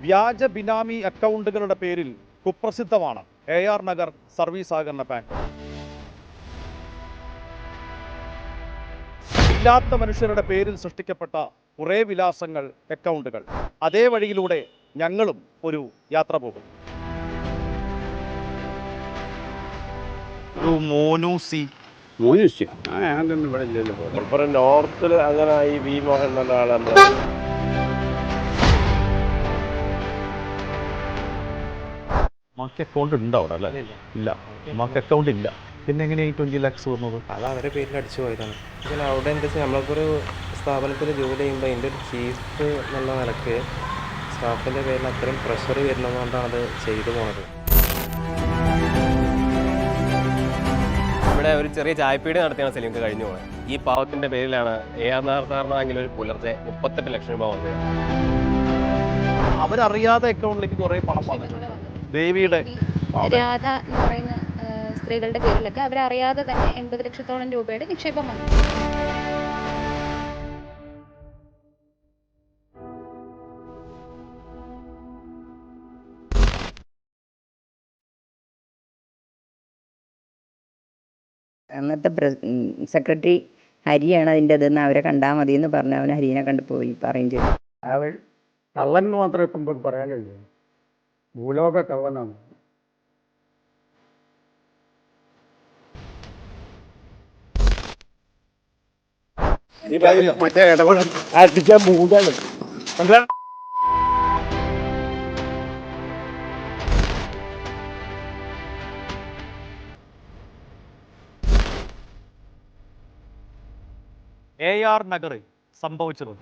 വ്യാജ ബിനാമി അക്കൗണ്ടുകളുടെ പേരിൽ കുപ്രസിദ്ധമാണ് AR Nagar service സഹകരണ ബാങ്ക്. ഇല്ലാത്ത മനുഷ്യരുടെ പേരിൽ സൃഷ്ടിക്കപ്പെട്ട കുറേ വിലാസങ്ങൾ, അക്കൗണ്ടുകൾ. അതേ വഴിയിലൂടെ ഞങ്ങളും ഒരു യാത്ര പോകും. ഒരു മോനൂസി നോർത്തിൽ അങ്ങനെ ഈ വി മോഹൻ എന്ന ആളാണ്. മാർക്ക് അക്കൗണ്ട് ഉണ്ടോ അവിടെ? അല്ലേ, ഇല്ല, മാർക്ക് അക്കൗണ്ട് ഇല്ല. പിന്നെ എങ്ങനെയാണ് ഈ 20 lakhs വന്നത്? അത് അവരുടെ പേരിൽ അടിച്ചു പോയതാണ്. പിന്നെ അവിടെ എന്താ വെച്ചാൽ നമ്മളിപ്പോൾ ഒരു സ്ഥാപനത്തിൽ ജോലി ചെയ്യുമ്പോൾ അതിൻ്റെ ഒരു ചീഫ് എന്നുള്ള നിലക്ക് സ്റ്റാഫിൻ്റെ പേരിൽ അത്രയും പ്രഷർ വരുന്നതുകൊണ്ടാണ് അത് ചെയ്തു പോണത്. ഇവിടെ ഒരു ചെറിയ ചായപ്പീടി നടത്തിയാണ് സലീംക്ക് കഴിഞ്ഞു പോയത്. ഈ പാവത്തിന്റെ പേരിലാണ് AR നഗർ ബാങ്കിൽ ഒരു പുലർച്ചെ 38 ലക്ഷം രൂപ വന്നത്. അവരറിയാതെ അക്കൗണ്ടിലേക്ക് കുറേ പണം വന്നിട്ടുണ്ട്. ദേവിയുടെ രാധ എന്ന് പറയുന്ന സ്ത്രീകളുടെ പേരിലൊക്കെ അവരറിയാതെ തന്നെ 80 ലക്ഷത്തോളം രൂപയുടെ നിക്ഷേപം വന്നു. അന്നത്തെ സെക്രട്ടറി ഹരിയാണ് അതിൻ്റെ ഇതെന്ന് അവരെ കണ്ടാൽ മതി എന്ന് പറഞ്ഞ് അവൻ ഹരിനെ കണ്ട് പോയി പറയും ചെയ്തു. അവൾ കള്ളൻ മാത്രമേ ഇപ്പം പറയാൻ കഴിയൂ. ഭൂലോക കള്ളനാണ്. മറ്റേ ഇടപെടൽ അടിച്ച മൂടാണ്. AR നഗറിൽ സംഭവിച്ചത്